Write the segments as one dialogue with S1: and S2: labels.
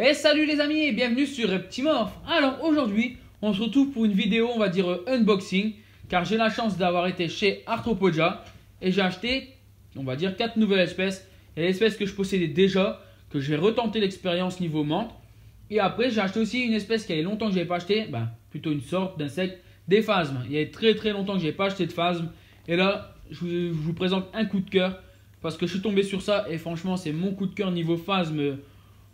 S1: Et salut les amis et bienvenue sur Reptimorph. Alors aujourd'hui on se retrouve pour une vidéo on va dire unboxing, car j'ai la chance d'avoir été chez Arthropodia et j'ai acheté on va dire 4 nouvelles espèces. Et l'espèce que je possédais déjà, que j'ai retenté l'expérience niveau menthe. Et après j'ai acheté aussi une espèce qui avait longtemps que je n'avais pas acheté, plutôt une sorte d'insecte, des phasmes. Il y a très longtemps que je n'avais pas acheté de phasmes. Et là je vous présente un coup de cœur parce que je suis tombé sur ça et franchement c'est mon coup de cœur niveau phasme.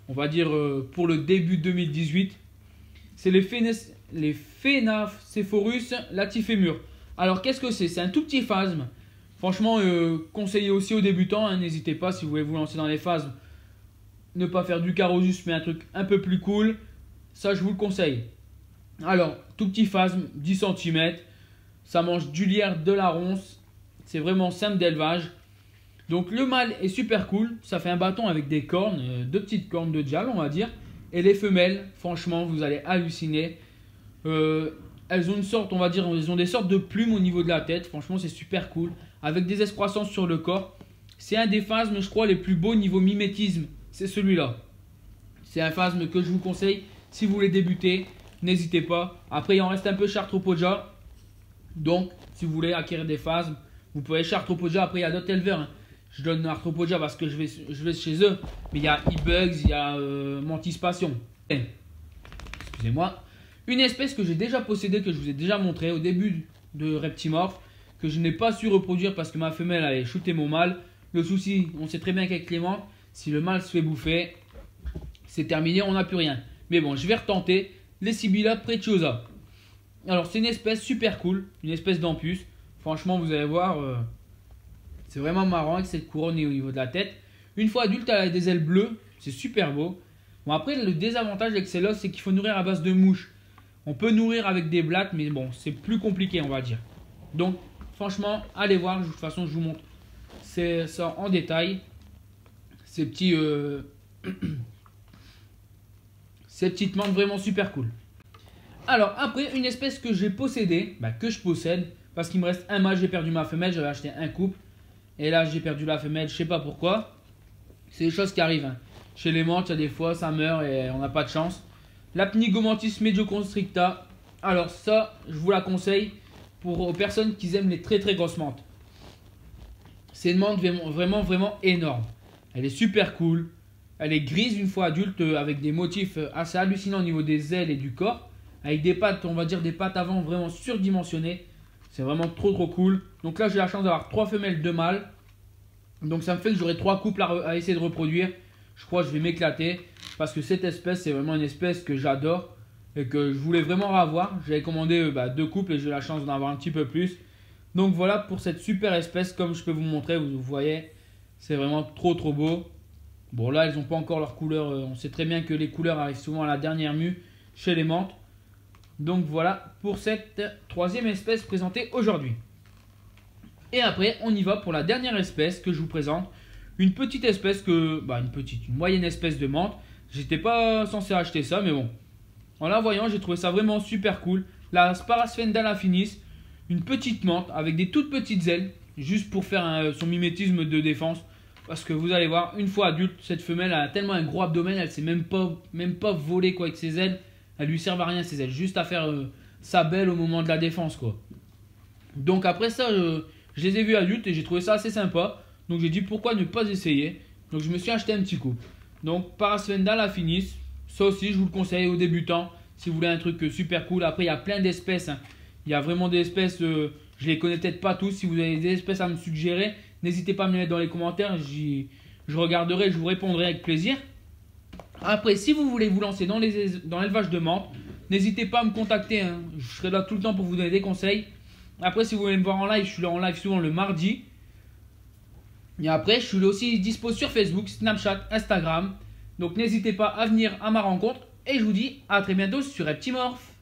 S1: On va dire pour le début 2018, c'est les Phénacephorus latifémur. Alors qu'est-ce que c'est? C'est un tout petit phasme. Franchement, conseillé aussi aux débutants, hein, n'hésitez pas si vous voulez vous lancer dans les phasmes. Ne pas faire du Carosus, mais un truc un peu plus cool. Ça, je vous le conseille. Alors, tout petit phasme, 10 cm. Ça mange du lierre, de la ronce. C'est vraiment simple d'élevage. Donc le mâle est super cool, ça fait un bâton avec des cornes, deux petites cornes de diable on va dire. Et les femelles, franchement vous allez halluciner. Elles ont une sorte, on va dire, elles ont des sortes de plumes au niveau de la tête, franchement c'est super cool. Avec des excroissances sur le corps. C'est un des phasmes je crois les plus beaux niveau mimétisme, c'est celui-là. C'est un phasme que je vous conseille si vous voulez débuter, n'hésitez pas. Après il en reste un peu chez Arthropodia. Donc si vous voulez acquérir des phasmes, vous pouvez chez Arthropodia, après il y a d'autres éleveurs. Hein. Je donne Arthropodia parce que je vais chez eux. Mais il y a eBugs, il y a Mantis Passion. Excusez-moi. Une espèce que j'ai déjà possédée, que je vous ai déjà montré au début de Reptimorph. Que je n'ai pas su reproduire parce que ma femelle avait shooté mon mâle. Le souci, on sait très bien qu'avec Clément, si le mâle se fait bouffer, c'est terminé, on n'a plus rien. Mais bon, je vais retenter les Sibylla preciosa. Alors c'est une espèce super cool, une espèce d'ampus. Franchement, vous allez voir... c'est vraiment marrant avec cette couronne au niveau de la tête. Une fois adulte, elle a des ailes bleues. C'est super beau. Bon, après, le désavantage avec celle-là, c'est qu'il faut nourrir à base de mouches. On peut nourrir avec des blattes, mais bon, c'est plus compliqué, on va dire. Donc, franchement, allez voir. De toute façon, je vous montre ça en détail. Ces petits... ces petites menthes vraiment super cool. Alors, après, une espèce que j'ai possédée, que je possède, parce qu'il me reste un mâle, j'ai perdu ma femelle, j'avais acheté un couple. Et là, j'ai perdu la femelle, je sais pas pourquoi. C'est des choses qui arrivent. Hein. Chez les menthes, il y a des fois, ça meurt et on n'a pas de chance. La Pnigomantis medioconstricta. Alors ça, je vous la conseille aux personnes qui aiment les très grosses menthes. C'est une menthe vraiment énorme. Elle est super cool. Elle est grise une fois adulte avec des motifs assez hallucinants au niveau des ailes et du corps. Avec des pattes, on va dire des pattes avant vraiment surdimensionnées. C'est vraiment trop cool. Donc là, j'ai la chance d'avoir 3 femelles, 2 mâles. Donc ça me fait que j'aurai 3 couples à essayer de reproduire. Je crois que je vais m'éclater. Parce que cette espèce, c'est vraiment une espèce que j'adore. Et que je voulais vraiment avoir. J'avais commandé 2 couples et j'ai la chance d'en avoir un petit peu plus. Donc voilà pour cette super espèce. Comme je peux vous montrer, vous voyez. C'est vraiment trop beau. Bon là, elles n'ont pas encore leur couleur. On sait très bien que les couleurs arrivent souvent à la dernière mue chez les menthes. Donc voilà pour cette troisième espèce présentée aujourd'hui. Et après on y va pour la dernière espèce que je vous présente. Une petite espèce que... une moyenne espèce de menthe. J'étais pas censé acheter ça mais bon. En la voyant j'ai trouvé ça vraiment super cool. La Sparasphendala affinis. Une petite menthe avec des toutes petites ailes. Juste pour faire son mimétisme de défense. Parce que vous allez voir, une fois adulte, cette femelle a tellement un gros abdomen. Elle ne sait même pas voler quoi avec ses ailes. Elles lui servent à rien ces ailes, juste à faire sa belle au moment de la défense quoi. Donc après ça, je les ai vus adultes et j'ai trouvé ça assez sympa. Donc j'ai dit pourquoi ne pas essayer. Donc je me suis acheté un petit couple. Donc Parasphendala affinis, ça aussi je vous le conseille aux débutants. Si vous voulez un truc super cool. Après il y a plein d'espèces. Hein. Il y a vraiment des espèces, je les connais peut-être pas tous. Si vous avez des espèces à me suggérer, n'hésitez pas à me les mettre dans les commentaires. Je regarderai, je vous répondrai avec plaisir. Après, si vous voulez vous lancer dans l'élevage de menthes, n'hésitez pas à me contacter. Hein. Je serai là tout le temps pour vous donner des conseils. Après, si vous voulez me voir en live, je suis là en live souvent le mardi. Et après, je suis là aussi dispo sur Facebook, Snapchat, Instagram. Donc n'hésitez pas à venir à ma rencontre. Et je vous dis à très bientôt sur Reptimorph.